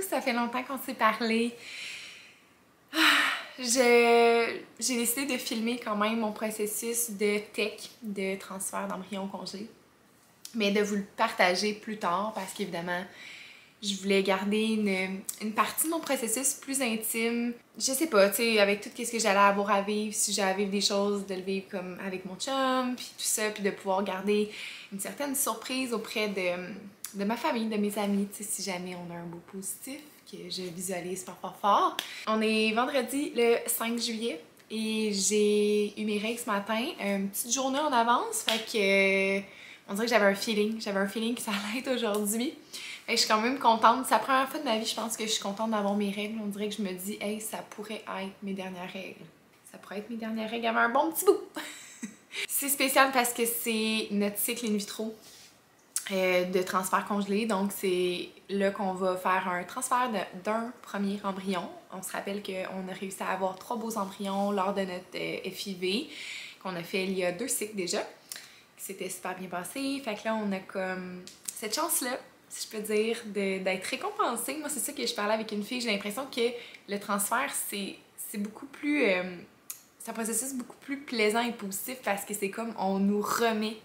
ça fait longtemps qu'on s'est parlé. J'ai décidé de filmer quand même mon processus de tech, de transfert d'embryon congé, mais de vous le partager plus tard parce qu'évidemment, je voulais garder une partie de mon processus plus intime. Je sais pas, tu sais, avec tout ce que j'allais avoir à vivre, si j'allais vivre des choses, de le vivre comme avec mon chum, puis tout ça, puis de pouvoir garder une certaine surprise auprès de ma famille, de mes amis, tu sais, si jamais on a un beau positif que je visualise fort. On est vendredi le 5 juillet et j'ai eu mes règles ce matin, une petite journée en avance, fait que on dirait que j'avais un feeling que ça allait être aujourd'hui. Fait que je suis quand même contente, c'est la première fois de ma vie, je pense que je suis contente d'avoir mes règles, on dirait que je me dis, hey, ça pourrait être mes dernières règles. Ça pourrait être mes dernières règles avec un bon petit bout. C'est spécial parce que c'est notre cycle in vitro. De transfert congelé, donc c'est là qu'on va faire un transfert d'un premier embryon. On se rappelle qu'on a réussi à avoir 3 beaux embryons lors de notre FIV qu'on a fait il y a 2 cycles déjà. C'était super bien passé, fait que là on a comme cette chance-là, si je peux dire, d'être récompensée. Moi c'est ça que je parlais avec une fille, j'ai l'impression que le transfert c'est beaucoup plus... c'est un processus beaucoup plus plaisant et positif parce que c'est comme on nous remet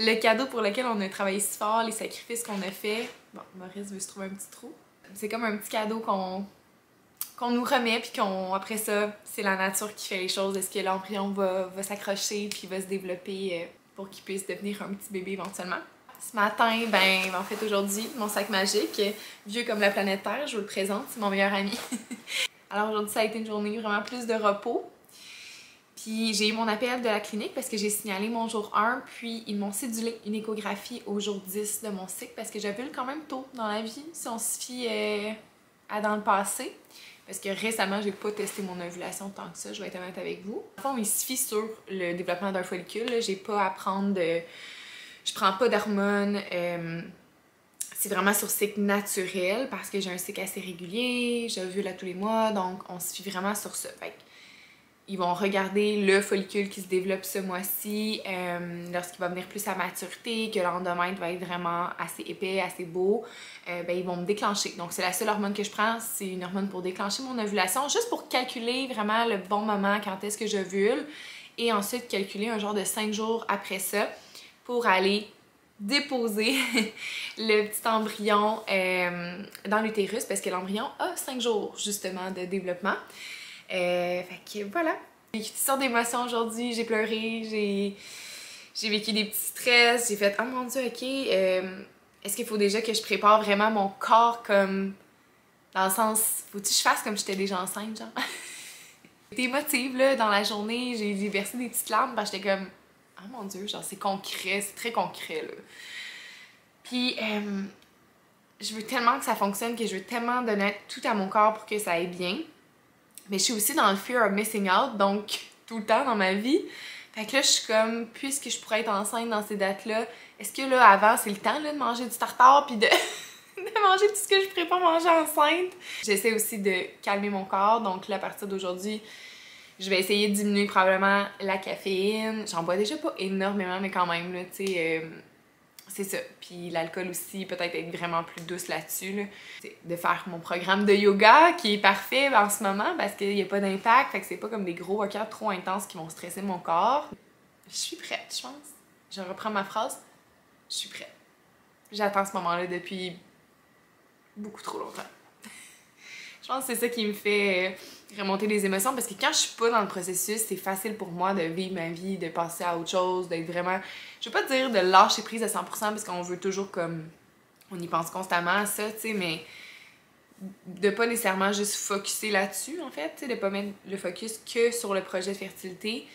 le cadeau pour lequel on a travaillé si fort, les sacrifices qu'on a fait. Bon, Maurice veut se trouver un petit trou. C'est comme un petit cadeau qu'on nous remet, puis après ça, c'est la nature qui fait les choses. Est-ce que l'embryon va s'accrocher puis va se développer pour qu'il puisse devenir un petit bébé éventuellement? Ce matin, ben en fait aujourd'hui, mon sac magique, vieux comme la planète Terre, je vous le présente, c'est mon meilleur ami. Alors aujourd'hui, ça a été une journée vraiment plus de repos. Puis j'ai eu mon appel de la clinique parce que j'ai signalé mon jour 1, puis ils m'ont cédulé une échographie au jour 10 de mon cycle parce que j'ovule quand même tôt dans la vie, si on se fie à dans le passé. Parce que récemment, j'ai pas testé mon ovulation tant que ça, je vais être honnête avec vous. En fond, il se fie sur le développement d'un follicule, j'ai pas à prendre de... Je prends pas d'hormones, c'est vraiment sur cycle naturel parce que j'ai un cycle assez régulier, j'ovule à tous les mois, donc on se fie vraiment sur ça. Fait que ils vont regarder le follicule qui se développe ce mois-ci, lorsqu'il va venir plus à maturité, que l'endomètre va être vraiment assez épais, assez beau, ben ils vont me déclencher. Donc c'est la seule hormone que je prends, c'est une hormone pour déclencher mon ovulation, juste pour calculer vraiment le bon moment, quand est-ce que j'ovule, et ensuite calculer un genre de 5 jours après ça pour aller déposer le petit embryon dans l'utérus, parce que l'embryon a 5 jours justement de développement. Fait que voilà, j'ai vécu toutes sortes d'émotions aujourd'hui, j'ai pleuré, j'ai vécu des petits stress, j'ai fait « Oh mon Dieu, ok, est-ce qu'il faut déjà que je prépare vraiment mon corps comme... dans le sens, faut-tu que je fasse comme si j'étais déjà enceinte, genre? » J'étais émotive, là, dans la journée, j'ai versé des petites larmes parce que j'étais comme « Oh mon Dieu, genre c'est concret, c'est très concret, là. » Puis, je veux tellement que ça fonctionne, que je veux tellement donner tout à mon corps pour que ça aille bien. Mais je suis aussi dans le fear of missing out, donc tout le temps dans ma vie. Fait que là, je suis comme, puisque je pourrais être enceinte dans ces dates-là, est-ce que là, avant, c'est le temps là, de manger du tartare puis de manger tout ce que je pourrais pas manger enceinte? J'essaie aussi de calmer mon corps, donc là, à partir d'aujourd'hui, je vais essayer de diminuer probablement la caféine. J'en bois déjà pas énormément, mais quand même, là, tu sais... c'est ça. Puis l'alcool aussi, peut-être être vraiment plus douce là-dessus. Là. De faire mon programme de yoga qui est parfait en ce moment parce qu'il n'y a pas d'impact. Fait que c'est pas comme des gros workouts trop intenses qui vont stresser mon corps. Je suis prête, je pense. Je reprends ma phrase. Je suis prête. J'attends ce moment-là depuis beaucoup trop longtemps. Je pense que c'est ça qui me fait remonter les émotions parce que quand je suis pas dans le processus, c'est facile pour moi de vivre ma vie, de passer à autre chose, d'être vraiment... Je veux pas dire de lâcher prise à 100% parce qu'on veut toujours comme... On y pense constamment à ça, tu sais, mais de pas nécessairement juste focusser là-dessus, en fait, tu sais, de pas mettre le focus que sur le projet de fertilité.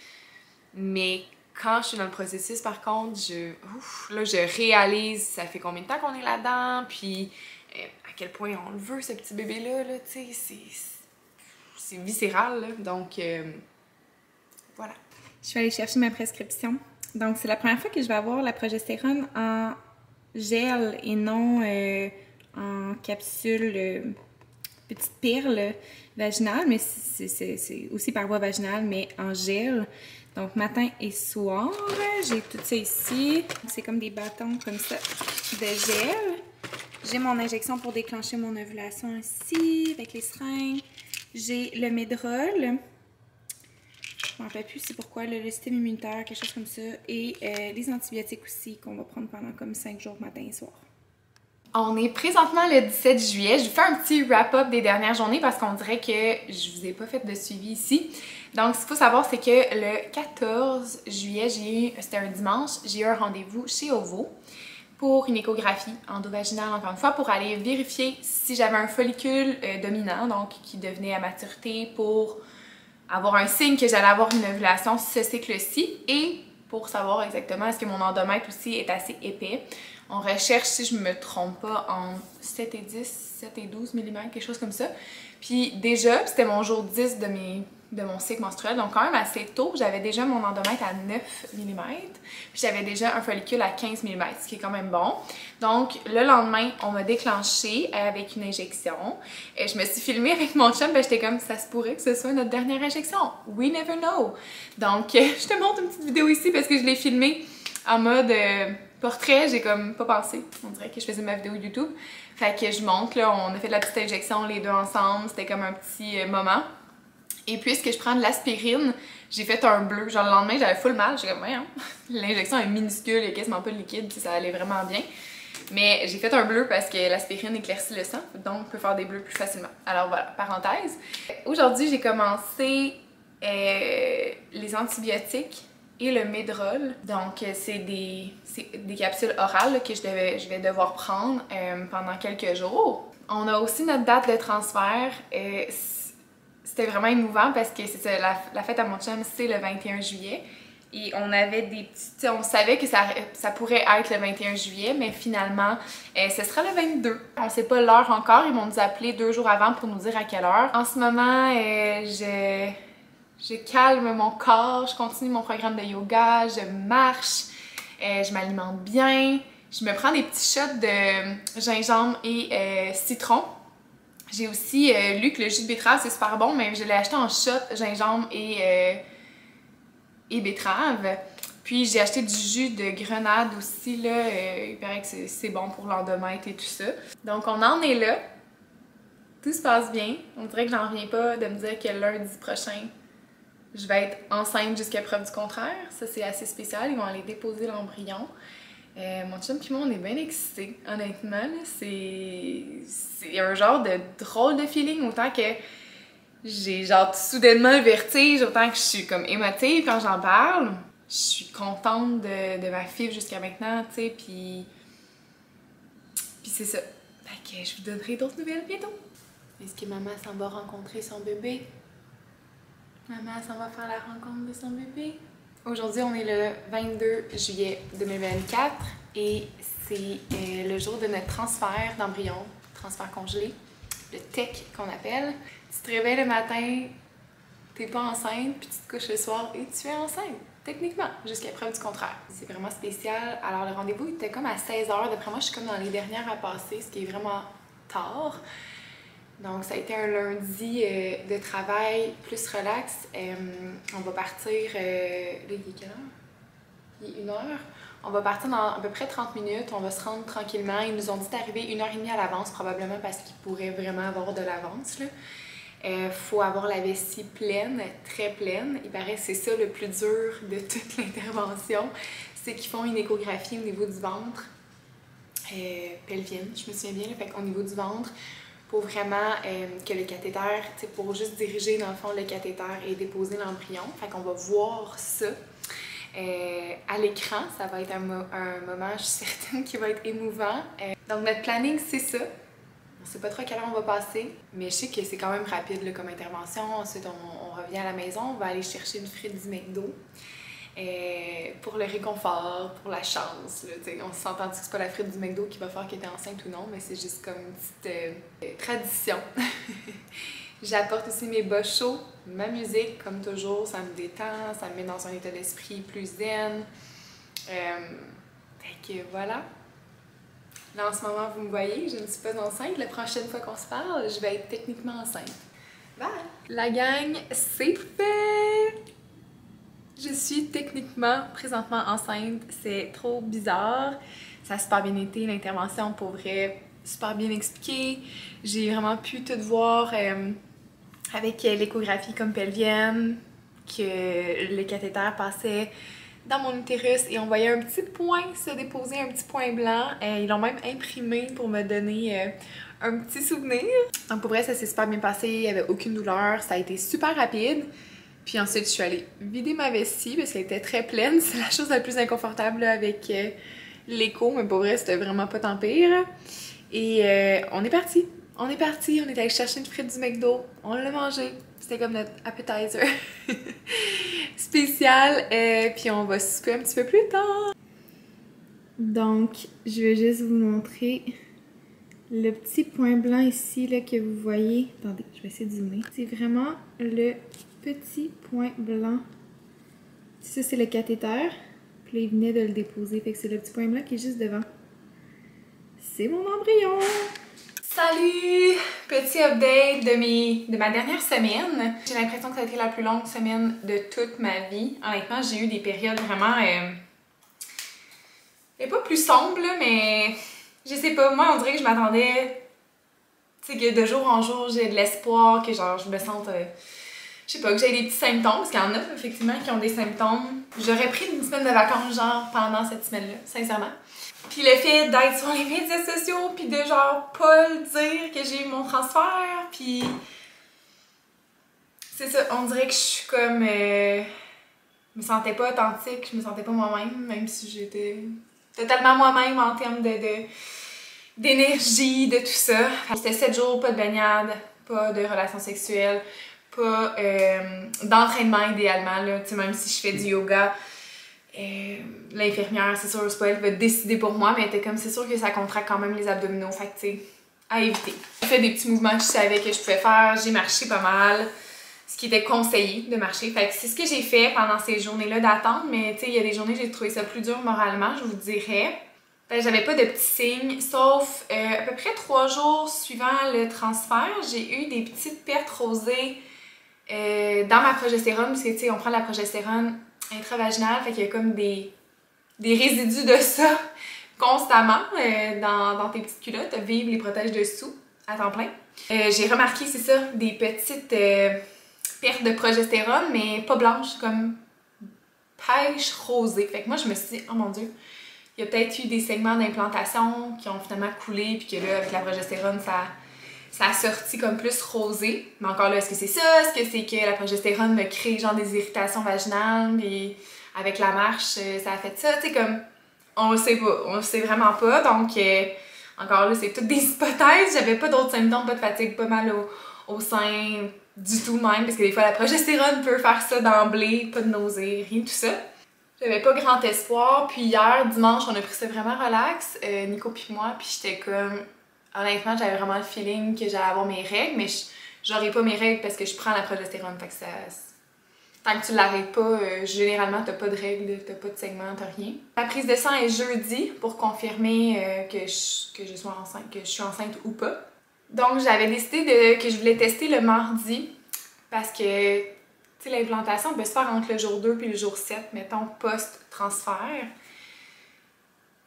Mais quand je suis dans le processus, par contre, je réalise ça fait combien de temps qu'on est là-dedans, puis à quel point on le veut, ce petit bébé-là, là, tu sais, c'est viscéral, là, donc voilà. Je suis allée chercher ma prescription. Donc, c'est la première fois que je vais avoir la progestérone en gel et non en capsule petite perle vaginale, mais c'est aussi par voie vaginale, mais en gel. Donc, matin et soir, j'ai tout ça ici. C'est comme des bâtons comme ça de gel. J'ai mon injection pour déclencher mon ovulation ici, avec les seringues. J'ai le Medrol. Je ne m'en rappelle plus c'est pourquoi, le système immunitaire, quelque chose comme ça. Et des antibiotiques aussi qu'on va prendre pendant comme 5 jours, matin et soir. On est présentement le 17 juillet. Je vous fais un petit wrap-up des dernières journées parce qu'on dirait que je vous ai pas fait de suivi ici. Donc, ce qu'il faut savoir, c'est que le 14 juillet, c'était un dimanche, j'ai eu un rendez-vous chez OVO pour une échographie endovaginale, encore une fois, pour aller vérifier si j'avais un follicule dominant, donc qui devenait à maturité pour avoir un signe que j'allais avoir une ovulation ce cycle-ci et pour savoir exactement est-ce que mon endomètre aussi est assez épais. On recherche, si je me trompe pas, en 7 et 10, 7 et 12 mm, quelque chose comme ça. Puis déjà, c'était mon jour 10 de mon cycle menstruel, donc quand même assez tôt, j'avais déjà mon endomètre à 9 mm, puis j'avais déjà un follicule à 15 mm, ce qui est quand même bon. Donc le lendemain, on m'a déclenché avec une injection. Et je me suis filmée avec mon chum, ben j'étais comme, ça se pourrait que ce soit notre dernière injection. We never know. Donc je te montre une petite vidéo ici parce que je l'ai filmée en mode portrait, j'ai comme pas pensé. On dirait que je faisais ma vidéo YouTube. Fait que je montre, là, on a fait de la petite injection les deux ensemble, c'était comme un petit moment. Et puisque je prends de l'aspirine, j'ai fait un bleu. Genre le lendemain, j'avais full mal. J'ai comme, ouais, hein? L'injection est minuscule, il y a quasiment pas de liquide, ça allait vraiment bien. Mais j'ai fait un bleu parce que l'aspirine éclaircit le sang, donc on peut faire des bleus plus facilement. Alors voilà, parenthèse. Aujourd'hui, j'ai commencé les antibiotiques et le Medrol. Donc c'est des capsules orales là, que je vais devoir prendre pendant quelques jours. On a aussi notre date de transfert. C'était vraiment émouvant parce que c'est ça, la fête à mon chum, c'est le 21 juillet. Et on avait des petits... On savait que ça pourrait être le 21 juillet, mais finalement, ce sera le 22. On sait pas l'heure encore. Ils m'ont nous appelé 2 jours avant pour nous dire à quelle heure. En ce moment, je calme mon corps, je continue mon programme de yoga, je marche, je m'alimente bien. Je me prends des petits shots de gingembre et citron. J'ai aussi lu que le jus de betterave c'est super bon, mais je l'ai acheté en shot, gingembre et betterave. Puis j'ai acheté du jus de grenade aussi, là. Il paraît que c'est bon pour l'endomètre et tout ça. Donc on en est là. Tout se passe bien. On dirait que j'en reviens pas de me dire que lundi prochain, je vais être enceinte jusqu'à preuve du contraire. Ça c'est assez spécial. Ils vont aller déposer l'embryon. Mon chum et moi, on est bien excités, honnêtement. C'est un genre de drôle de feeling, autant que j'ai genre soudainement un vertige, autant que je suis comme émotive quand j'en parle. Je suis contente de ma fille jusqu'à maintenant, tu sais, puis c'est ça. Fait que je vous donnerai d'autres nouvelles bientôt. Est-ce que maman s'en va rencontrer son bébé? Maman s'en va faire la rencontre de son bébé? Aujourd'hui, on est le 22 juillet 2024 et c'est le jour de notre transfert d'embryon, transfert congelé, le TEC qu'on appelle. Tu te réveilles le matin, t'es pas enceinte, puis tu te couches le soir et tu es enceinte, techniquement, jusqu'à preuve du contraire. C'est vraiment spécial. Alors le rendez-vous était comme à 16h, d'après moi je suis comme dans les dernières à passer, ce qui est vraiment tard. Donc ça a été un lundi de travail plus relax. On va partir, là il est quelle heure? Il est 1h. On va partir dans à peu près 30 minutes, on va se rendre tranquillement. Ils nous ont dit d'arriver 1h30 à l'avance, probablement parce qu'ils pourraient vraiment avoir de l'avance. Faut avoir la vessie pleine, très pleine. Il paraît que c'est ça le plus dur de toute l'intervention, c'est qu'ils font une échographie au niveau du ventre pelvienne, je me souviens bien, là, fait qu'au niveau du ventre, pour vraiment que le cathéter, pour juste diriger dans le fond le cathéter et déposer l'embryon. Fait qu'on va voir ça à l'écran. Ça va être un moment, je suis certaine, qui va être émouvant. Donc notre planning, c'est ça. On sait pas trop à quelle heure on va passer, mais je sais que c'est quand même rapide là, comme intervention. Ensuite, on revient à la maison, on va aller chercher une frite du McDo. Pour le réconfort, pour la chance. Là, on s'entend que c'est pas la frite du McDo qui va faire que t'es enceinte ou non, mais c'est juste comme une petite tradition. J'apporte aussi mes bas chauds, ma musique, comme toujours, ça me détend, ça me met dans un état d'esprit plus zen. Fait que voilà. Là, en ce moment, vous me voyez, je ne suis pas enceinte. La prochaine fois qu'on se parle, je vais être techniquement enceinte. Bye! La gang, c'est fait! Je suis techniquement, présentement enceinte. C'est trop bizarre. Ça a super bien été, l'intervention, pour vrai. super bien expliqué. J'ai vraiment pu tout voir avec l'échographie comme pelvienne, que le cathéter passait dans mon utérus et on voyait un petit point se déposer, un petit point blanc. Ils l'ont même imprimé pour me donner un petit souvenir. Donc pour vrai, ça s'est super bien passé, il n'y avait aucune douleur, ça a été super rapide. Puis ensuite, je suis allée vider ma vessie parce qu'elle était très pleine. C'est la chose la plus inconfortable là, avec l'écho, mais pour vrai, c'était vraiment pas tant pire. Et on est parti. On est parti, on est allé chercher une frite du McDo, on l'a mangé. C'était comme notre appetizer spécial. Puis on va souper un petit peu plus tard. Donc, je vais juste vous montrer le petit point blanc ici là, que vous voyez. Attendez, je vais essayer de zoomer. C'est vraiment le petit point blanc. Ça, c'est le cathéter. Puis là, il venait de le déposer. Fait que c'est le petit point blanc qui est juste devant. C'est mon embryon! Salut! Petit update de ma dernière semaine. J'ai l'impression que ça a été la plus longue semaine de toute ma vie. Honnêtement, j'ai eu des périodes vraiment... pas plus sombres, là, mais... Je sais pas, moi, on dirait que je m'attendais... Tu sais, que de jour en jour, j'ai de l'espoir, que genre, je me sente... je sais pas, que j'ai des petits symptômes, parce qu'il y en a, effectivement, qui ont des symptômes. J'aurais pris une semaine de vacances, genre, pendant cette semaine-là, sincèrement. Puis le fait d'être sur les médias sociaux, puis de genre pas le dire que j'ai eu mon transfert, puis c'est ça, on dirait que je suis comme... je me sentais pas authentique, je me sentais pas moi-même, même si j'étais totalement moi-même en termes d'énergie, de tout ça. C'était 7 jours, pas de baignade, pas de relations sexuelles, pas d'entraînement idéalement, là, tu sais, même si je fais du yoga. L'infirmière, c'est sûr, c'est pas elle qui va décider pour moi, mais elle était comme, c'est sûr que ça contracte quand même les abdominaux, fait que tu sais, à éviter. J'ai fait des petits mouvements que je savais que je pouvais faire, j'ai marché pas mal, ce qui était conseillé de marcher, fait que c'est ce que j'ai fait pendant ces journées-là d'attente, mais tu sais, il y a des journées j'ai trouvé ça plus dur moralement, je vous dirais. Fait que j'avais pas de petits signes, sauf à peu près 3 jours suivant le transfert, j'ai eu des petites pertes rosées dans ma progestérone, parce que tu sais, on prend la progestérone intravaginale, fait qu'il y a comme des résidus de ça constamment dans tes petites culottes. Vive les protèges dessous à temps plein. J'ai remarqué, c'est ça, des petites pertes de progestérone, mais pas blanches, comme pêche rosée. Fait que moi, je me suis dit, oh mon Dieu, il y a peut-être eu des segments d'implantation qui ont finalement coulé, puis que là, avec la progestérone, ça a sorti comme plus rosé. Mais encore là, est-ce que c'est ça? Est-ce que c'est que la progestérone me crée genre des irritations vaginales? Et avec la marche, ça a fait ça? Tu sais, comme, on le sait pas. On le sait vraiment pas. Donc, encore là, c'est toutes des hypothèses. J'avais pas d'autres symptômes, pas de fatigue, pas mal au sein du tout même. Parce que des fois, la progestérone peut faire ça d'emblée. Pas de nausée, rien de tout ça. J'avais pas grand espoir. Puis hier, dimanche, on a pris ça vraiment relax, Nico puis moi. Puis j'étais comme... Honnêtement, j'avais vraiment le feeling que j'allais avoir mes règles, mais j'aurais pas mes règles parce que je prends la progestérone. Fait que ça... Tant que tu l'arrêtes pas, généralement, t'as pas de règles, t'as pas de segment, t'as rien. La prise de sang est jeudi pour confirmer que je sois enceinte, que je suis enceinte ou pas. Donc, j'avais décidé que je voulais tester le mardi parce que, tu sais, l'implantation peut se faire entre le jour 2 puis le jour 7, mettons, post-transfert.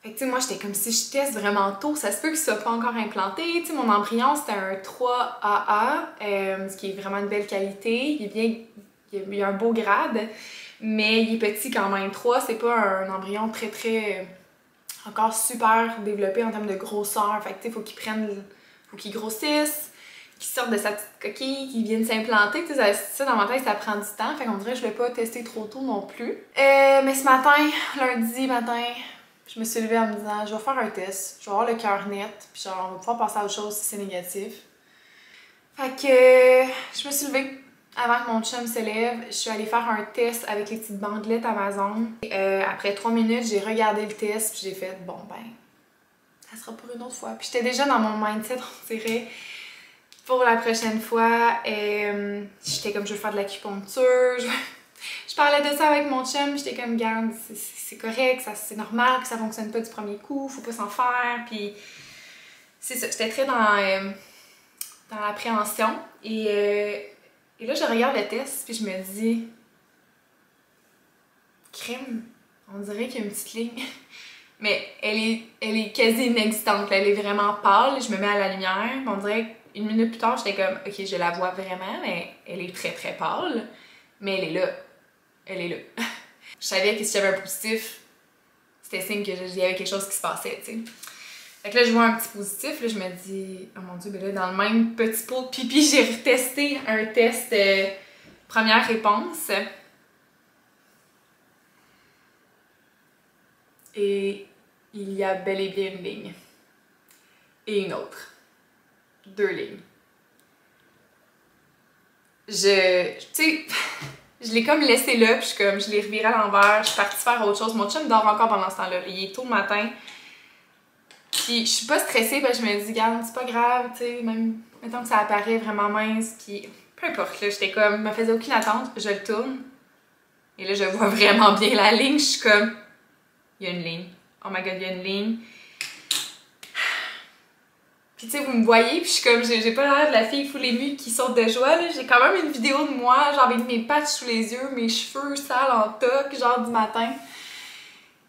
Fait que tu sais, moi j'étais comme si je teste vraiment tôt, ça se peut qu'il soit pas encore implanté. Tu sais, mon embryon c'était un 3AA, ce qui est vraiment une belle qualité. Il est bien, il a un beau grade, mais il est petit quand même. 3, c'est pas un embryon très encore super développé en termes de grosseur. Fait que tu sais, faut qu'il grossisse, qu'il sorte de sa petite coquille, qu'il vienne s'implanter. Tu sais, ça dans ma tête, ça prend du temps. Fait qu'on dirait que je vais pas tester trop tôt non plus. Mais ce matin, lundi matin, je me suis levée en me disant, je vais faire un test, je vais avoir le cœur net, puis genre, on va pouvoir passer à autre chose si c'est négatif. Fait que je me suis levée avant que mon chum se lève, je suis allée faire un test avec les petites bandelettes Amazon. Après 3 minutes, j'ai regardé le test, puis j'ai fait, bon ben, ça sera pour une autre fois. Puis j'étais déjà dans mon mindset, on dirait, pour la prochaine fois. J'étais comme, je veux faire de l'acupuncture, je parlais de ça avec mon chum, j'étais comme, garde, c'est correct, c'est normal que ça fonctionne pas du premier coup, faut pas s'en faire, puis c'est ça, j'étais très dans l'appréhension, et là je regarde le test, puis je me dis, crème, on dirait qu'il y a une petite ligne, Mais elle est quasi inexistante, là. Elle est vraiment pâle, je me mets à la lumière, on dirait qu'une minute plus tard, j'étais comme, ok, je la vois vraiment, mais elle est très très pâle, mais elle est là. Elle est là. Je savais que si j'avais un positif, c'était signe qu'il y avait quelque chose qui se passait, tu sais. Fait que là, je vois un petit positif, là, je me dis, oh mon dieu, ben là, dans le même petit pot de pipi, j'ai retesté un test première réponse. Et il y a bel et bien une ligne. Et une autre. 2 lignes. Tu sais, je l'ai comme laissé là, puis je l'ai reviré à l'envers, je suis partie faire autre chose. Mon chum dort encore pendant ce temps-là. Il est tôt le matin. Puis je suis pas stressée, parce que je me dis, regarde, c'est pas grave, tu sais, même, mettons que ça apparaît vraiment mince, puis peu importe, là, j'étais comme, me faisais aucune attente, je le tourne. Et là, je vois vraiment bien la ligne, je suis comme, il y a une ligne. Oh my god, il y a une ligne. Puis tu sais, vous me voyez, puis je suis comme, j'ai pas l'air de la fille full émue qui saute de joie, là. J'ai quand même une vidéo de moi, genre avec mes pattes sous les yeux, mes cheveux sales en toque, genre du matin.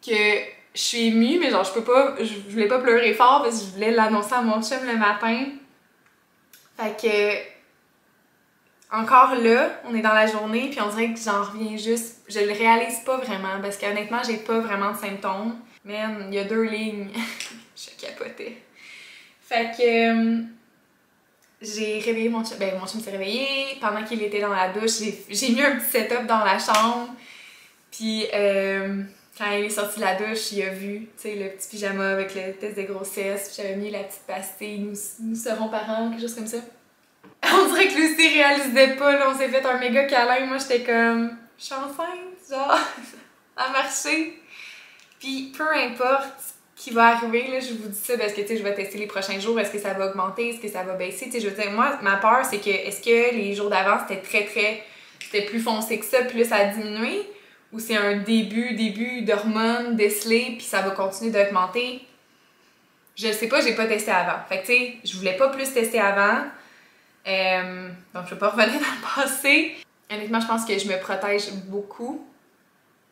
Que je suis émue, mais genre je voulais pas pleurer fort parce que je voulais l'annoncer à mon chum le matin. Fait que, encore là, on est dans la journée, puis on dirait que j'en reviens juste, je le réalise pas vraiment, parce qu'honnêtement, j'ai pas vraiment de symptômes. Mais il y a 2 lignes. Je capotais. Fait que j'ai réveillé mon chum. Ben, mon chum s'est réveillé. Pendant qu'il était dans la douche, j'ai mis un petit setup dans la chambre. Puis quand il est sorti de la douche, il a vu, tu sais, le petit pyjama avec le test de grossesse. Puis j'avais mis la petite pastille, nous serons parents, quelque chose comme ça. On dirait que Lucie réalisait pas, là. On s'est fait un méga câlin. Moi, j'étais comme, je suis enceinte, genre, à marcher. Puis peu importe qui va arriver, là, je vous dis ça parce que, tu sais, je vais tester les prochains jours, est-ce que ça va augmenter, est-ce que ça va baisser, tu sais, je veux dire, moi, ma peur, c'est que, est-ce que les jours d'avant, c'était plus foncé que ça, puis là, ça a diminué, ou c'est un début d'hormones décelées, puis ça va continuer d'augmenter? Je le sais pas, j'ai pas testé avant. Fait que, tu sais, je voulais pas plus tester avant, donc je vais pas revenir dans le passé. Honnêtement, je pense que je me protège beaucoup.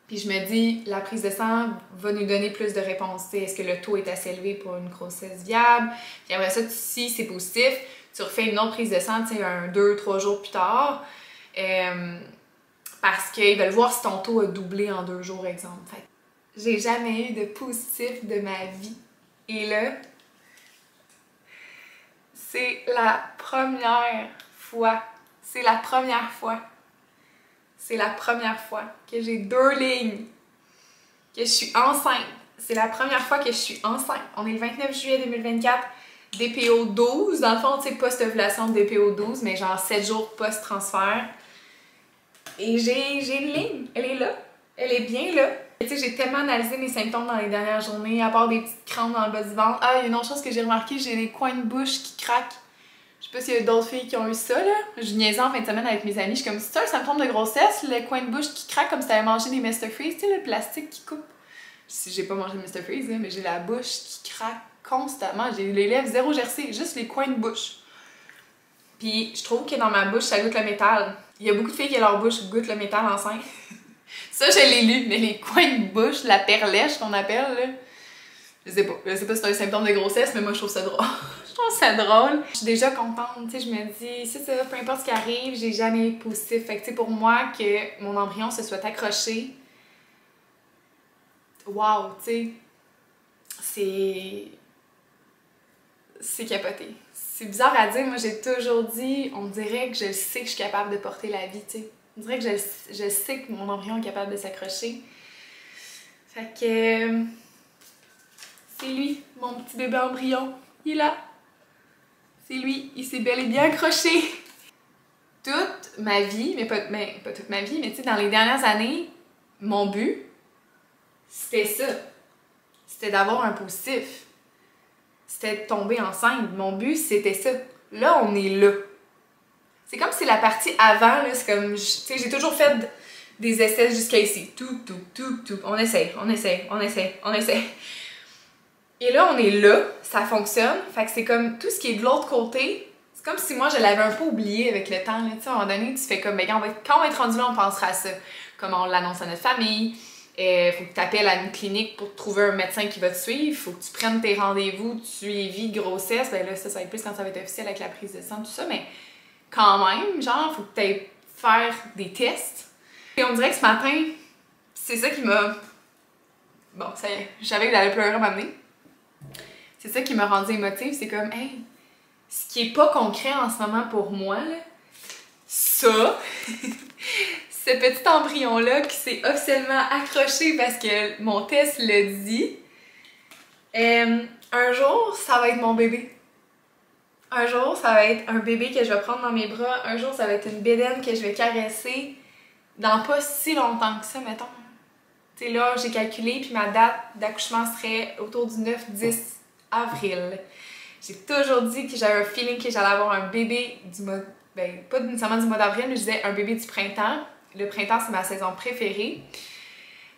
Puis je me dis, la prise de sang va nous donner plus de réponses. Est-ce que le taux est assez élevé pour une grossesse viable? Puis après ça, si c'est positif, tu refais une autre prise de sang, tu sais, 2-3 jours plus tard. Parce qu'ils veulent voir si ton taux a doublé en 2 jours, exemple. Fait que j'ai jamais eu de positif de ma vie. Et là, c'est la première fois. C'est la première fois. C'est la première fois que j'ai 2 lignes, que je suis enceinte. C'est la première fois que je suis enceinte. On est le 29 juillet 2024, DPO 12. Dans le fond, tu sais, post-ovulation de DPO 12, mais genre 7 jours post-transfert. Et j'ai une ligne. Elle est là. Elle est bien là. Tu sais, j'ai tellement analysé mes symptômes dans les dernières journées, à part des petites crampes dans le bas du ventre. Ah, il y a une autre chose que j'ai remarqué, j'ai les coins de bouche qui craquent. Je sais pas s'il y a d'autres filles qui ont eu ça, là. Je niaisais en fin de semaine avec mes amis. Je suis comme, c'est un symptôme de grossesse, le coin de bouche qui craque comme si t'avais mangé des Mr. Freeze, tu sais, le plastique qui coupe. Si j'ai pas mangé de Mr. Freeze, là, mais j'ai la bouche qui craque constamment. J'ai les lèvres zéro gercées, juste les coins de bouche. Puis je trouve que dans ma bouche, ça goûte le métal. Il y a beaucoup de filles qui, leur bouche goûte le métal enceinte. Ça, je l'ai lu, mais les coins de bouche, la perlèche qu'on appelle, là. Je sais pas si c'est un symptôme de grossesse, mais moi je trouve ça drôle. Je trouve ça drôle. Je suis déjà contente, tu sais, je me dis, c'est ça, peu importe ce qui arrive, j'ai jamais eu de positif. Fait que tu sais, pour moi, que mon embryon se soit accroché, wow, tu sais, c'est capoté. C'est bizarre à dire, moi j'ai toujours dit, on dirait que je sais que je suis capable de porter la vie, tu sais. On dirait que je sais que mon embryon est capable de s'accrocher. Fait que... c'est lui, mon petit bébé embryon. Il est là. C'est lui, il s'est bel et bien accroché. Toute ma vie, mais pas toute ma vie, mais tu sais, dans les dernières années, mon but, c'était ça. C'était d'avoir un positif. C'était de tomber enceinte. Mon but, c'était ça. Là, on est là. C'est comme si la partie avant, là, c'est comme, tu sais, j'ai toujours fait des essais jusqu'à ici. Tout. On essaie. Et là, on est là, ça fonctionne. Fait que c'est comme tout ce qui est de l'autre côté, c'est comme si moi, je l'avais un peu oublié avec le temps. Là. Tu sais, à un moment donné, tu fais comme, ben, quand on va être rendu là, on pensera à ça. Comment on l'annonce à notre famille, Faut que tu appelles à une clinique pour trouver un médecin qui va te suivre. Faut que tu prennes tes rendez-vous de suivi de grossesse. Ben là, ça va être plus quand ça va être officiel avec la prise de sang, tout ça. Mais quand même, genre, faut que tu ailles faire des tests. Et on dirait que ce matin, c'est ça qui m'a... Bon, ça y est, je savais que j'allais pleurer à m'amener. C'est ça qui m'a rendu émotive. C'est comme, hey, ce qui est pas concret en ce moment pour moi, là, ça... ce petit embryon-là qui s'est officiellement accroché parce que mon test le dit. Un jour, ça va être mon bébé. Un jour, ça va être un bébé que je vais prendre dans mes bras. Un jour, ça va être une bédaine que je vais caresser dans pas si longtemps que ça, mettons. Tu sais, là, j'ai calculé, puis ma date d'accouchement serait autour du 9-10 avril. J'ai toujours dit que j'avais un feeling que j'allais avoir un bébé du mois... Ben, pas nécessairement du mois d'avril, mais je disais un bébé du printemps. Le printemps, c'est ma saison préférée.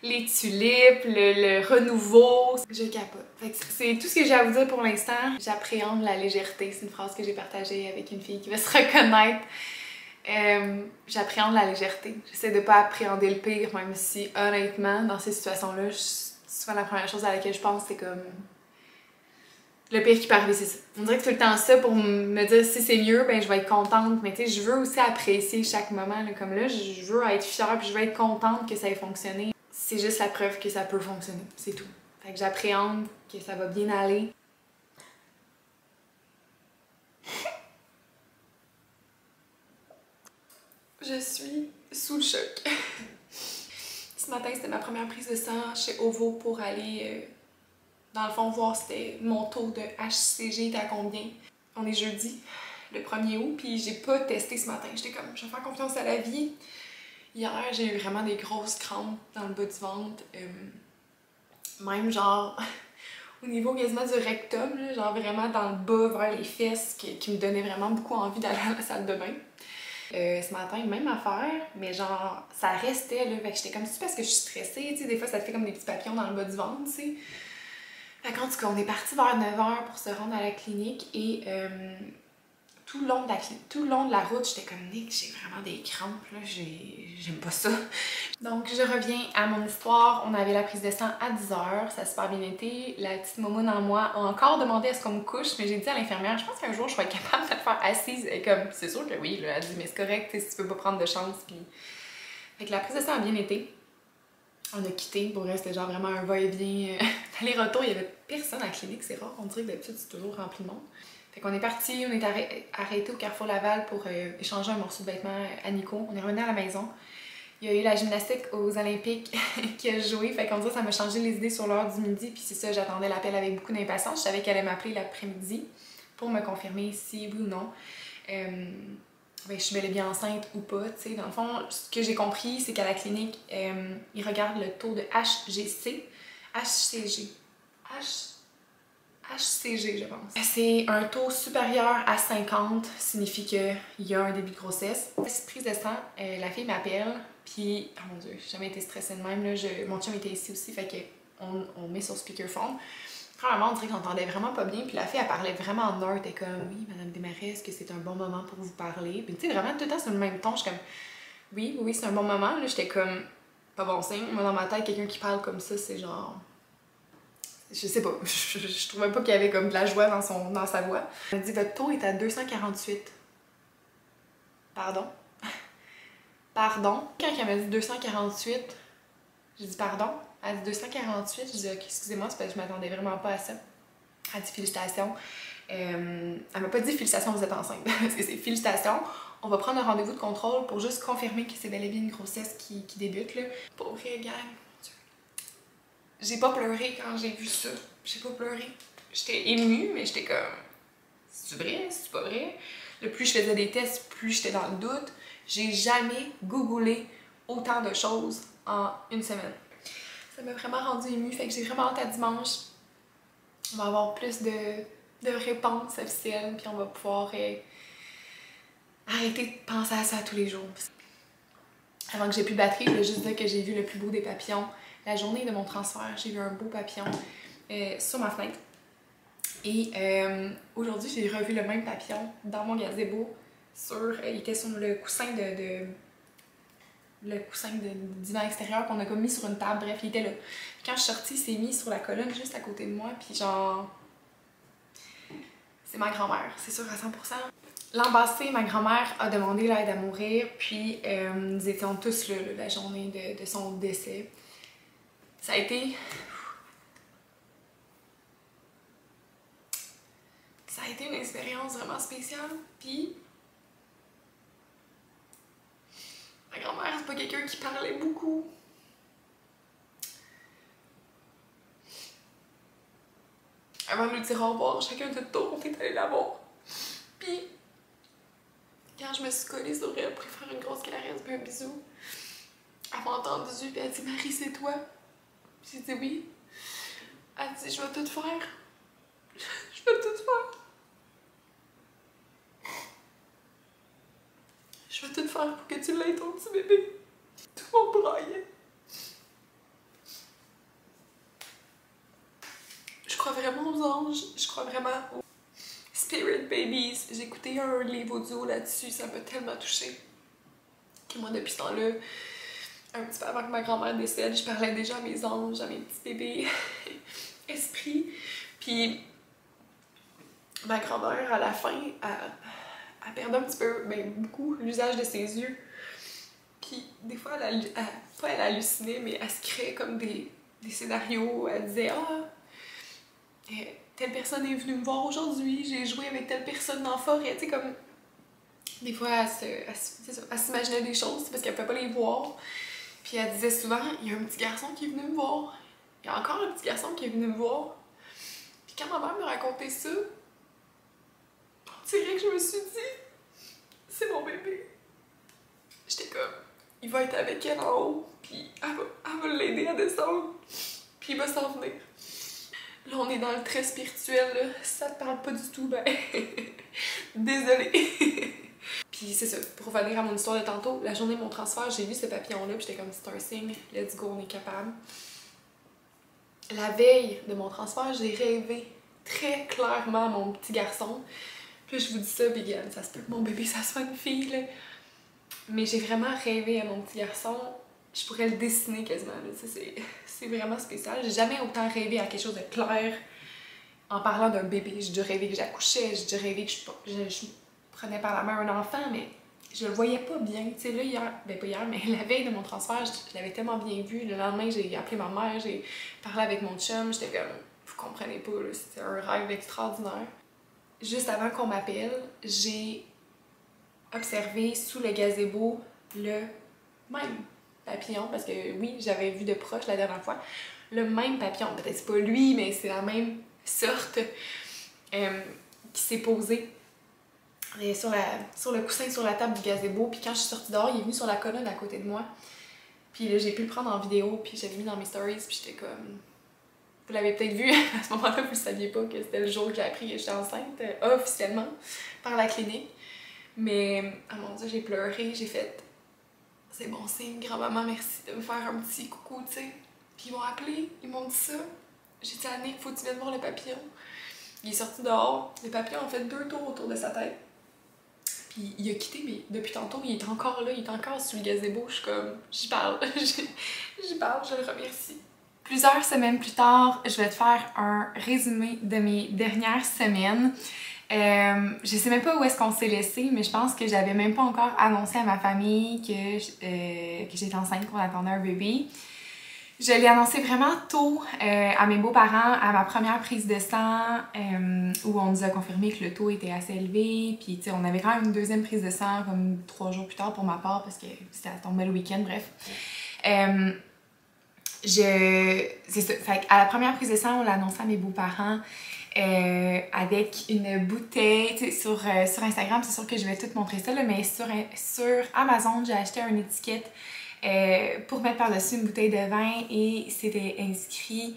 Les tulipes, le renouveau, je capote. C'est tout ce que j'ai à vous dire pour l'instant. J'appréhende la légèreté. C'est une phrase que j'ai partagée avec une fille qui va se reconnaître. J'appréhende la légèreté. J'essaie de pas appréhender le pire, même si, honnêtement, dans ces situations-là, souvent la première chose à laquelle je pense, c'est comme... Le pire qui peut arriver, c'est ça. On dirait que tout le temps ça pour me dire si c'est mieux, ben je vais être contente. Mais tu sais, je veux aussi apprécier chaque moment. Là, comme là, je veux être fière puis je veux être contente que ça ait fonctionné. C'est juste la preuve que ça peut fonctionner. C'est tout. Fait que j'appréhende que ça va bien aller. Je suis sous le choc. Ce matin, c'était ma première prise de sang chez OVO pour aller... dans le fond, voir c'était mon taux de HCG était à combien. On est jeudi, le 1er août, puis j'ai pas testé ce matin. J'étais comme, je vais faire confiance à la vie. Hier, j'ai eu vraiment des grosses crampes dans le bas du ventre. Même genre, au niveau quasiment du rectum, là, genre vraiment dans le bas, vers les fesses, qui me donnait vraiment beaucoup envie d'aller à la salle de bain. Ce matin, même affaire, mais genre, ça restait là. Fait que j'étais comme, c'est parce que je suis stressée, tu sais, des fois ça te fait comme des petits papillons dans le bas du ventre, tu sais. Fait qu'en tout cas, on est parti vers 9h pour se rendre à la clinique et tout le long de la route, j'étais comme Nick, j'ai vraiment des crampes, là, j'aime pas ça. Donc, je reviens à mon histoire. On avait la prise de sang à 10h, ça a super bien été. La petite momoune en moi a encore demandé à ce qu'on me couche, mais j'ai dit à l'infirmière, je pense qu'un jour je vais être capable de le faire assise. Et comme, c'est sûr que oui, là, elle dit, mais c'est correct, si tu peux pas prendre de chance. Puis... Fait que la prise de sang a bien été. On a quitté, pour vrai, c'était genre vraiment un va-et-vient. Aller-retour, il y avait personne à la clinique, c'est rare. On dirait que d'habitude, c'est toujours rempli de monde. Fait qu'on est parti, on est arrêté au Carrefour Laval pour échanger un morceau de vêtement à Nico. On est revenu à la maison. Il y a eu la gymnastique aux Olympiques qui a joué, fait qu'on dirait que ça m'a changé les idées sur l'heure du midi. Puis c'est ça, j'attendais l'appel avec beaucoup d'impatience. Je savais qu'elle allait m'appeler l'après-midi pour me confirmer si oui ou non. Ben, je suis bel et bien enceinte ou pas, tu sais. Dans le fond, ce que j'ai compris, c'est qu'à la clinique, ils regardent le taux de HCG, je pense. C'est un taux supérieur à 50, signifie qu'il y a un début de grossesse. Cette prise de sang, la fille m'appelle, puis, oh mon dieu, j'ai jamais été stressée de même, là. Mon chum était ici aussi, fait qu'on met sur speakerphone. Premièrement, on dirait qu'on entendait vraiment pas bien, puis la fille, elle parlait vraiment neutre, elle était comme « Oui, Madame Desmarais, est-ce que c'est un bon moment pour vous parler? » Puis tu sais, vraiment, tout le temps sur le même ton, je suis comme « Oui, c'est un bon moment. » Là, j'étais comme « Pas bon signe. » Moi, dans ma tête, quelqu'un qui parle comme ça, c'est genre... Je sais pas, je trouvais pas qu'il y avait comme de la joie dans sa voix. Elle m'a dit « Votre taux est à 248. » Pardon? Pardon? Quand elle m'a dit 248, j'ai dit « Pardon? » Elle dit 248, je dis « Ok, excusez-moi, c'est parce que je m'attendais vraiment pas à ça. » Elle dit « Félicitations. » Elle m'a pas dit « Félicitations, vous êtes enceinte. » Parce que c'est « Félicitations. On va prendre un rendez-vous de contrôle pour juste confirmer que c'est bel et bien une grossesse qui débute. » Là. Pauvre gang, mon Dieu. J'ai pas pleuré quand j'ai vu ça. J'ai pas pleuré. J'étais émue, mais j'étais comme « C'est vrai? C'est pas vrai? » Le plus je faisais des tests, plus j'étais dans le doute. J'ai jamais googlé autant de choses en une semaine. Ça m'a vraiment rendue émue, fait que j'ai vraiment hâte à dimanche. On va avoir plus de réponses officielles, puis on va pouvoir arrêter de penser à ça tous les jours. Avant que j'ai plus de batterie, je voulais juste dire que j'ai vu le plus beau des papillons. La journée de mon transfert, j'ai vu un beau papillon sur ma fenêtre. Et aujourd'hui, j'ai revu le même papillon dans mon gazebo. Il était sur le coussin le coussin de divan extérieur qu'on a comme mis sur une table, bref, il était là. Puis quand je suis sortie, il s'est mis sur la colonne juste à côté de moi, puis genre... C'est ma grand-mère, c'est sûr à 100%. L'an passé, ma grand-mère a demandé l'aide à mourir, puis nous étions tous là, la journée de son décès. Ça a été... Ça a été une expérience vraiment spéciale, puis... Ma grand-mère, c'est pas quelqu'un qui parlait beaucoup. Avant de lui dire au revoir, chacun de notre tour, on est allé la voir. Puis, quand je me suis collée sur elle pour lui faire une grosse caresse puis un bisou, elle m'a entendue puis elle a dit « Marie, c'est toi? » J'ai dit « Oui. » Elle dit « Je vais tout faire. Je vais tout faire. Je vais tout faire pour que tu l'aies, ton petit bébé. » Tout le monde braillait. Je crois vraiment aux anges, je crois vraiment aux Spirit Babies. J'ai écouté un livre audio là-dessus, ça m'a tellement touchée. Que moi, depuis ce temps-là, un petit peu avant que ma grand-mère décède, je parlais déjà à mes anges, à mes petits bébés esprits. Puis ma grand-mère, à la fin, elle perdait un petit peu, ben, beaucoup, l'usage de ses yeux. Puis des fois, pas elle hallucinait, mais elle se créait comme des scénarios. Elle disait « Ah, telle personne est venue me voir aujourd'hui, j'ai joué avec telle personne dans la forêt. » Tu sais, comme... Des fois, elle s'imaginait des choses parce qu'elle ne pouvait pas les voir. Puis elle disait souvent « Il y a un petit garçon qui est venu me voir. Il y a encore un petit garçon qui est venu me voir. » Puis quand ma mère me racontait ça, on dirait que je me suis dit « C'est mon bébé. » J'étais comme « Il va être avec elle en haut, puis elle va l'aider à descendre, puis il va s'en venir. » Là, on est dans le très spirituel, là. Si ça te parle pas du tout, ben... Désolée. Puis c'est ça, pour revenir à mon histoire de tantôt, la journée de mon transfert, j'ai vu ce papillon-là, puis j'étais comme, c'est un signe, let's go, on est capable. La veille de mon transfert, j'ai rêvé très clairement à mon petit garçon. Puis je vous dis ça, puis regarde, ça se peut que mon bébé, ça soit une fille, là. Mais j'ai vraiment rêvé à mon petit garçon. Je pourrais le dessiner quasiment, là. C'est vraiment spécial. J'ai jamais autant rêvé à quelque chose de clair en parlant d'un bébé. J'ai déjà rêvé que j'accouchais, j'ai déjà rêvé que je prenais par la main un enfant, mais je le voyais pas bien. Tu sais, là, hier, ben pas hier, mais la veille de mon transfert, je l'avais tellement bien vu. Le lendemain, j'ai appelé ma mère, j'ai parlé avec mon chum, j'étais comme, vous comprenez pas, là, c'était un rêve extraordinaire. Juste avant qu'on m'appelle, j'ai observé sous le gazebo le même papillon, parce que oui, j'avais vu de proche la dernière fois, le même papillon, peut-être c'est pas lui, mais c'est la même sorte qui s'est posé sur le coussin sur la table du gazebo, puis quand je suis sortie dehors, il est venu sur la colonne à côté de moi, puis là j'ai pu le prendre en vidéo, puis j'avais mis dans mes stories, puis j'étais comme... Vous l'avez peut-être vu, à ce moment-là, vous ne saviez pas que c'était le jour que j'ai appris que j'étais enceinte, officiellement, par la clinique. Mais, oh mon Dieu, j'ai pleuré, j'ai fait... C'est bon signe, grand-maman, merci de me faire un petit coucou, tu sais. Puis ils m'ont appelé, ils m'ont dit ça. J'ai dit à Nick, faut que tu viennes voir le papillon. Il est sorti dehors, le papillon a fait 2 tours autour de sa tête. Puis il a quitté, mais depuis tantôt, il est encore là, il est encore sur le gazebo. Je suis comme, j'y parle, j'y parle, je le remercie. Plusieurs semaines plus tard, je vais te faire un résumé de mes dernières semaines. Je sais même pas où est-ce qu'on s'est laissé, mais je pense que j'avais même pas encore annoncé à ma famille que j'étais enceinte, qu'on attendait un bébé. Je l'ai annoncé vraiment tôt à mes beaux-parents, à ma première prise de sang, où on nous a confirmé que le taux était assez élevé. Puis, tu sais, on avait quand même une deuxième prise de sang, comme 3 jours plus tard pour ma part, parce que ça tombait le week-end, bref. C'est ça. Fait à la première prise de sang, on l'a annoncé à mes beaux-parents avec une bouteille. Tu sais, sur Instagram, c'est sûr que je vais tout montrer ça, là, mais sur Amazon, j'ai acheté une étiquette pour mettre par-dessus une bouteille de vin et c'était inscrit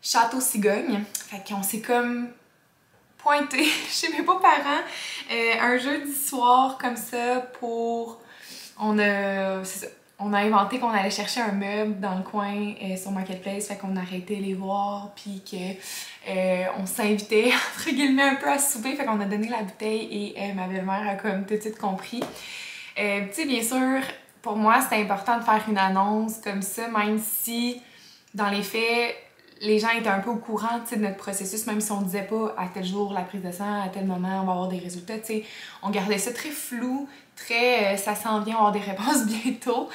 Château Cigogne. Fait qu'on s'est comme pointé chez mes beaux-parents un jeudi soir comme ça pour... On a inventé qu'on allait chercher un meuble dans le coin sur Marketplace, fait qu'on arrêtait les voir, puis on s'invitait, entre guillemets, un peu à souper, fait qu'on a donné la bouteille et ma belle-mère a comme tout de suite compris. Tu sais, bien sûr, pour moi, c'était important de faire une annonce comme ça, même si, dans les faits, les gens étaient un peu au courant de notre processus, même si on disait pas à tel jour la prise de sang, à tel moment on va avoir des résultats, t'sais, on gardait ça très flou, très ça s'en vient, on va avoir des réponses bientôt,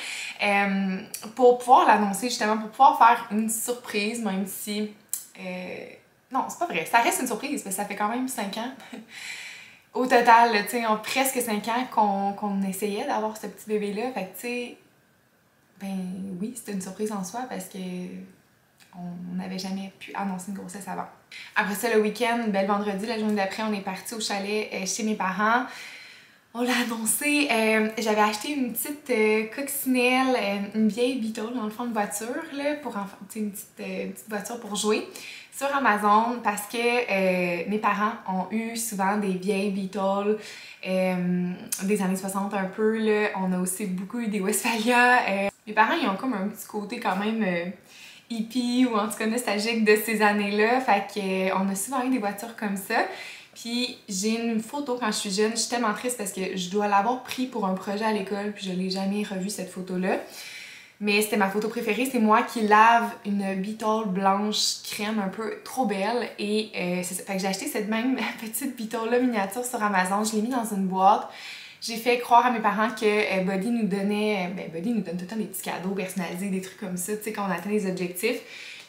pour pouvoir l'annoncer justement, pour pouvoir faire une surprise, même si... non, c'est pas vrai, ça reste une surprise, parce que ça fait quand même 5 ans. Au total, tu sais, en presque 5 ans qu'on essayait d'avoir ce petit bébé-là, fait que tu sais, ben oui, c'était une surprise en soi parce que on n'avait jamais pu annoncer une grossesse avant. Après ça, le week-end, le vendredi, la journée d'après, on est parti au chalet chez mes parents. On l'a annoncé, j'avais acheté une petite coccinelle, une vieille Beetle dans le fond de voiture, là, pour enfants, une petite voiture pour jouer, sur Amazon parce que mes parents ont eu souvent des vieilles Beetle des années 60 un peu, là. On a aussi beaucoup eu des Westphalia. Mes parents, ils ont comme un petit côté quand même hippie ou en tout cas nostalgique de ces années-là, fait qu'on a souvent eu des voitures comme ça. Puis j'ai une photo quand je suis jeune, je suis tellement triste parce que je dois l'avoir pris pour un projet à l'école puis je l'ai jamais revue cette photo-là. Mais c'était ma photo préférée, c'est moi qui lave une Beetle blanche crème un peu trop belle et c'est ça. Fait que j'ai acheté cette même petite Beetle-là miniature sur Amazon, je l'ai mis dans une boîte. J'ai fait croire à mes parents que Buddy nous donnait, Buddy nous donne tout le temps des petits cadeaux personnalisés, des trucs comme ça, tu sais, quand on atteint les objectifs.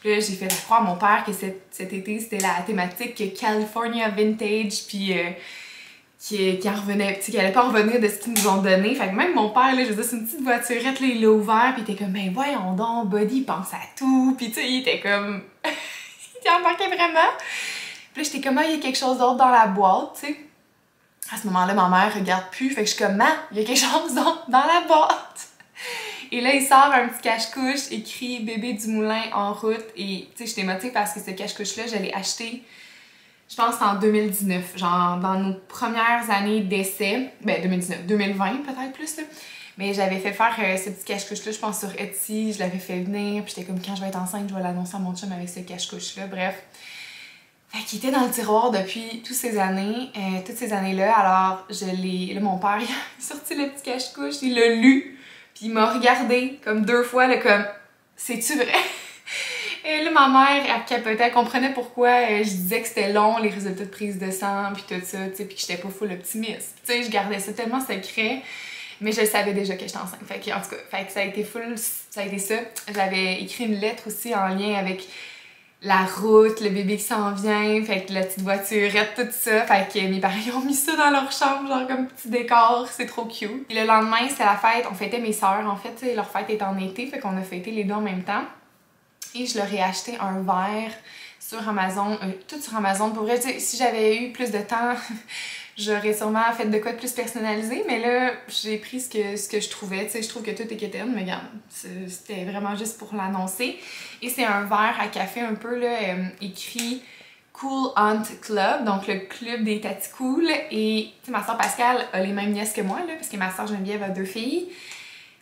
Puis là, j'ai fait croire à mon père que cet été, c'était la thématique California Vintage, puis qui en revenait, tu sais, qui allait pas en revenir de ce qu'ils nous ont donné. Fait que même mon père, là, je veux dire, c'est une petite voiturette, là, il l'a ouvert, puis il était comme, ben voyons donc, Buddy, il pense à tout, puis tu sais, il était comme... il embarquait vraiment. Puis là, j'étais comme, il y a quelque chose d'autre dans la boîte, tu sais. À ce moment-là, ma mère regarde plus, fait que je suis comme, il y a quelque chose d'autre dans la boîte. Et là, il sort un petit cache-couche écrit Bébé du moulin en route. Et tu sais, j'étais motivée parce que ce cache-couche-là, je l'ai acheté, je pense, en 2019. Genre, dans nos premières années d'essai. Ben, 2019, 2020 peut-être plus, là. Mais j'avais fait faire ce petit cache-couche-là, je pense, sur Etsy. Je l'avais fait venir. Puis j'étais comme, quand je vais être enceinte, je vais l'annoncer à mon chum avec ce cache-couche-là. Bref. Fait qu'il était dans le tiroir depuis toutes ces années-là. Alors, là, mon père, il a sorti le petit cache-couche, il l'a lu. Puis il m'a regardé comme 2 fois, là, comme « C'est-tu vrai? » Et là, ma mère, elle capotait, elle comprenait pourquoi je disais que c'était long, les résultats de prise de sang, puis tout ça, tu sais, puis que j'étais pas full optimiste. Tu sais, je gardais ça tellement secret, mais je savais déjà que j'étais enceinte. Fait que, en tout cas, ça a été ça a été ça. J'avais écrit une lettre aussi en lien avec la route, le bébé qui s'en vient, fait que la petite voiturette, tout ça. Fait que mes parents ont mis ça dans leur chambre, genre comme petit décor, c'est trop cute. Puis le lendemain, c'était la fête, on fêtait mes sœurs, en fait, leur fête est en été, fait qu'on a fêté les deux en même temps. Et je leur ai acheté un verre sur Amazon, tout sur Amazon. Pour vrai, si j'avais eu plus de temps, j'aurais sûrement fait de quoi de plus personnalisé, mais là, j'ai pris ce que je trouvais. Tu sais, je trouve que tout est quétaine, mais regarde, c'était vraiment juste pour l'annoncer. Et c'est un verre à café un peu, là, écrit Cool Aunt Club, donc le club des tatis cool. Et, tu sais, ma soeur Pascale a les mêmes nièces que moi, là, parce que ma soeur Geneviève a 2 filles.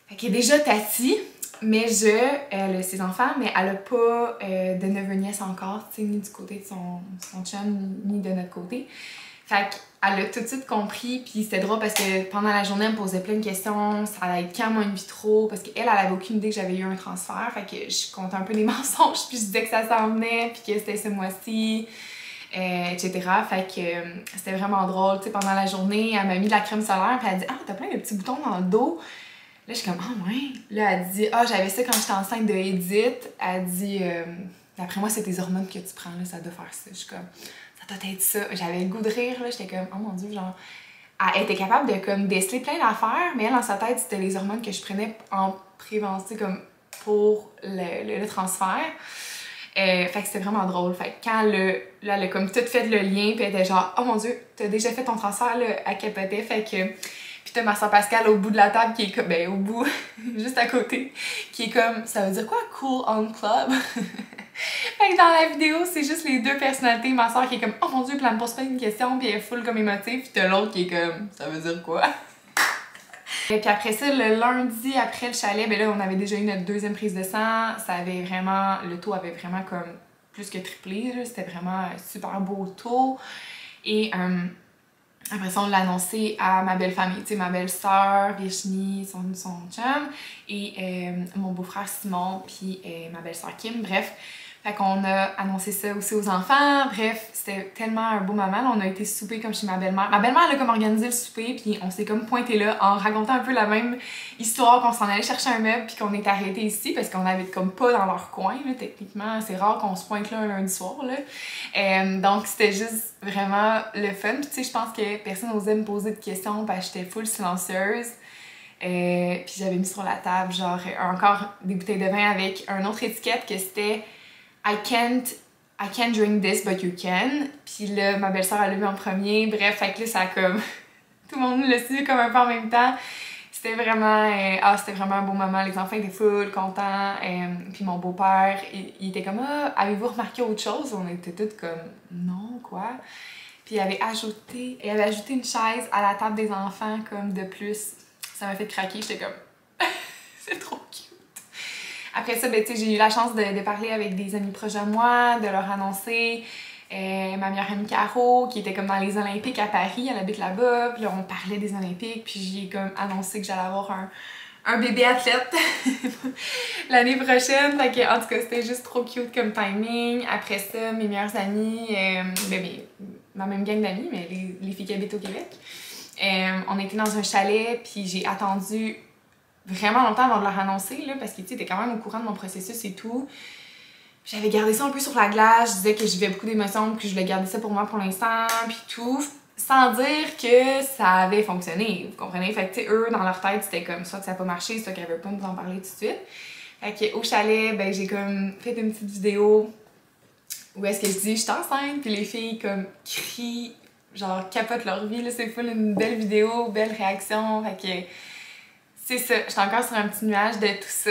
Fait qu'elle est déjà tati, mais elle a ses enfants, mais elle a pas de neveu nièce encore, tu sais, ni du côté de son chum, ni de notre côté. Fait qu'elle a tout de suite compris, puis c'était drôle parce que pendant la journée, elle me posait plein de questions, ça allait être quand moi une vitro, parce qu'elle avait aucune idée que j'avais eu un transfert, fait que je comptais un peu des mensonges, puis je disais que ça s'en venait, puis que c'était ce mois-ci, etc. Fait que c'était vraiment drôle, tu sais, pendant la journée, elle m'a mis de la crème solaire, puis elle a dit « Ah, t'as plein de petits boutons dans le dos ». Là, je suis comme « Ah ouais ». Là, elle dit « Ah, j'avais ça quand j'étais enceinte de Edith ». Elle dit « D'après moi, c'est tes hormones que tu prends, là, ça doit faire ça ». Je suis comme « Ça doit être ça ». J'avais le goût de rire, là, j'étais comme « Oh mon Dieu », genre... Elle était capable de comme déceler plein d'affaires, mais elle, dans sa tête, c'était les hormones que je prenais en prévention, comme pour le transfert. Fait que c'était vraiment drôle. Fait que quand là, elle a comme tout fait le lien, puis elle était genre « Oh mon Dieu, t'as déjà fait ton transfert, là, à capoter ». Fait que... Puis t'as ma soeur Pascale au bout de la table qui est comme, au bout, juste à côté, qui est comme, ça veut dire quoi, Cool Aunt Club? Fait que dans la vidéo, c'est juste les 2 personnalités, ma soeur qui est comme, oh mon Dieu, puis elle me pose pas une question, puis elle est full comme émotive, puis t'as l'autre qui est comme, ça veut dire quoi? Et puis après ça, le lundi après le chalet, ben là, on avait déjà eu notre 2e prise de sang, ça avait vraiment, le taux avait vraiment comme plus que triplé, c'était vraiment un super beau taux, et Après ça, on l'a annoncé à ma belle famille, tu sais, ma belle-sœur, Virginie, son chum, et mon beau-frère Simon, puis ma belle-sœur Kim, bref. Fait qu'on a annoncé ça aussi aux enfants, bref, c'était tellement un beau moment. Là, on a été souper comme chez ma belle-mère. Ma belle-mère, elle a comme organisé le souper, puis on s'est comme pointé là en racontant un peu la même histoire qu'on s'en allait chercher un meuble, puis qu'on est arrêté ici, parce qu'on avait comme pas dans leur coin, là, techniquement. C'est rare qu'on se pointe là un lundi soir, là. Donc, c'était juste vraiment le fun. Puis tu sais, je pense que personne n'osait me poser de questions, parce que j'étais full silencieuse. Puis j'avais mis sur la table, genre, encore des bouteilles de vin avec une autre étiquette que c'était I can't drink this, but you can. Puis là, ma belle-sœur, elle l'a vu en premier. Bref, fait que là, ça a comme... Tout le monde l'a su comme un peu en même temps. C'était vraiment... c'était vraiment un beau moment. Les enfants étaient full contents. Puis mon beau-père, il était comme « Ah, avez-vous remarqué autre chose? » On était toutes comme « Non, quoi? » Puis il avait ajouté une chaise à la table des enfants comme de plus. Ça m'a fait craquer. J'étais comme « C'est trop cute! » Après ça, ben, j'ai eu la chance de parler avec des amis proches de moi, de leur annoncer. Ma meilleure amie Caro, qui était comme dans les Olympiques à Paris, elle habite là-bas, puis là, on parlait des Olympiques, puis j'ai comme annoncé que j'allais avoir un bébé athlète l'année prochaine. Fait que, en tout cas, c'était juste trop cute comme timing. Après ça, mes meilleures amies, ma même gang d'amis, mais les filles qui habitent au Québec, on était dans un chalet, puis j'ai attendu vraiment longtemps avant de leur annoncer, là, parce qu'ils étaient quand même au courant de mon processus et tout. J'avais gardé ça un peu sur la glace, je disais que je vivais beaucoup d'émotions, que je voulais garder ça pour moi pour l'instant, puis tout, sans dire que ça avait fonctionné, vous comprenez? Fait que, tu sais, eux, dans leur tête, c'était comme soit que ça n'a pas marché, soit qu'elles ne veulent pas nous en parler tout de suite. Fait qu'au chalet, ben, j'ai comme fait une petite vidéo où est-ce que je dis « je suis enceinte », puis les filles, comme, crient, genre, capotent leur vie, là, c'est full une belle vidéo, belle réaction, fait que... C'est ça, j'étais encore sur un petit nuage de tout ça.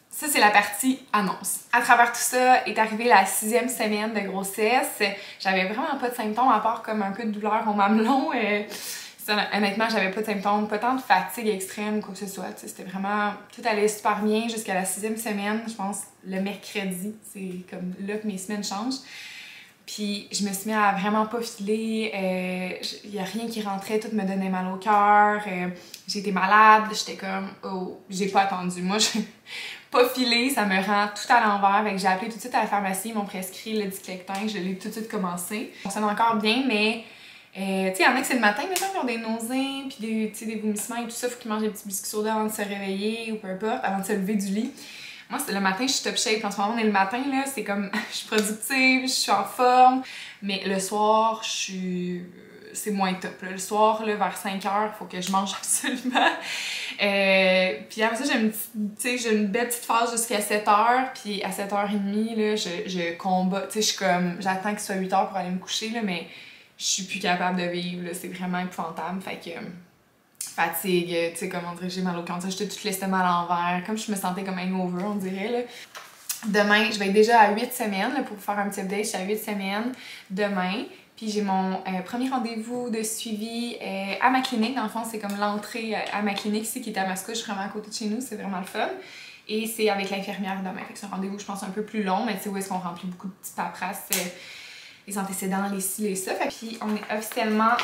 Ça, c'est la partie annonce. À travers tout ça est arrivée la 6e semaine de grossesse. J'avais vraiment pas de symptômes, à part comme un peu de douleur au mamelon. Honnêtement, j'avais pas de symptômes, pas tant de fatigue extrême, quoi que ce soit. C'était vraiment... Tout allait super bien jusqu'à la 6e semaine. Je pense le mercredi, c'est comme là que mes semaines changent. Puis je me suis mis à vraiment pas filer, il y a rien qui rentrait, tout me donnait mal au cœur, j'étais malade, j'étais comme « oh, j'ai pas attendu ». Moi, je pas filé, ça me rend tout à l'envers, fait que j'ai appelé tout de suite à la pharmacie, ils m'ont prescrit le Diclectin, je l'ai tout de suite commencé. Ça fonctionne encore bien, mais tu sais, il y en a que c'est le matin, mettons, qui ont des nausées, puis des vomissements et tout ça, faut qu'ils mangent des petits biscuits soda avant de se réveiller, ou peu importe, avant de se lever du lit. Moi, le matin, je suis top shape. En ce moment, on est le matin, là, c'est comme, je suis productive, je suis en forme. Mais le soir, c'est moins top, là. Le soir, là, vers 5h, il faut que je mange absolument. Puis après ça, j'ai une belle petite phase jusqu'à 7h. Puis à 7h30, là, je combat. Tu sais, je suis comme, j'attends qu'il soit 8h pour aller me coucher, là, mais je suis plus capable de vivre, là. C'est vraiment épouvantable. Fait que... fatigue, tu sais, comme on dirait, j'ai mal au cœur, j'étais toute l'estomac à l'envers, comme je me sentais comme un over, on dirait, là. Demain, je vais être déjà à 8 semaines, là, pour vous faire un petit update, je suis à 8 semaines demain, puis j'ai mon premier rendez-vous de suivi à ma clinique, dans le fond, c'est comme l'entrée à ma clinique ici, qui est à Mascouche, vraiment à côté de chez nous, c'est vraiment le fun. Et c'est avec l'infirmière demain, fait que c'est un rendez-vous, je pense, un peu plus long, mais tu sais, où est-ce qu'on remplit beaucoup de petites paperasses, les antécédents, les ci, les ça. Puis on est officiellement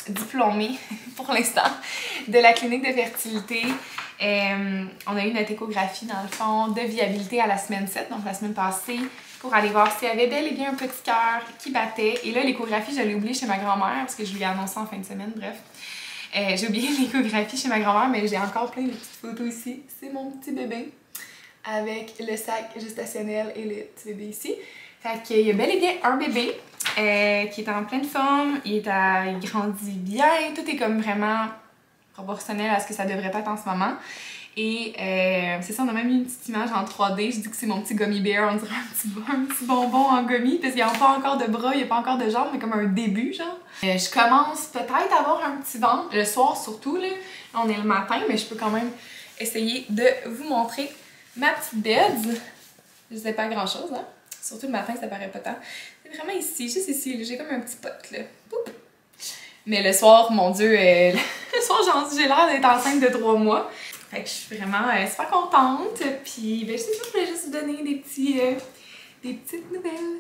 diplômés pour l'instant de la clinique de fertilité. On a eu notre échographie dans le fond de viabilité à la semaine 7, donc la semaine passée, pour aller voir s'il y avait bel et bien un petit cœur qui battait. Et là, l'échographie, je l'ai oubliée chez ma grand-mère parce que je lui ai annoncé en fin de semaine, bref. J'ai oublié l'échographie chez ma grand-mère, mais j'ai encore plein de petites photos ici. C'est mon petit bébé avec le sac gestationnel et le petit bébé ici. Fait qu'il y a bel et bien un bébé qui est en pleine forme, il grandit bien, tout est comme vraiment proportionnel à ce que ça devrait être en ce moment. Et c'est ça, on a même eu une petite image en 3D, je dis que c'est mon petit gummy bear, on dirait un petit bonbon en gummy, parce qu'il n'y a pas encore de bras, il n'y a pas encore de jambes, mais comme un début, genre. Je commence peut-être à avoir un petit ventre, le soir surtout, là. On est le matin, mais je peux quand même essayer de vous montrer ma petite bed. Je sais pas grand-chose, hein. Surtout le matin, ça paraît pas tant. C'est vraiment ici, juste ici, j'ai comme un petit pot, là. Poup. Mais le soir, mon Dieu, le soir, j'ai l'air d'être enceinte de 3 mois. Fait que je suis vraiment super contente. Puis, ben, je voulais juste vous donner des petites nouvelles.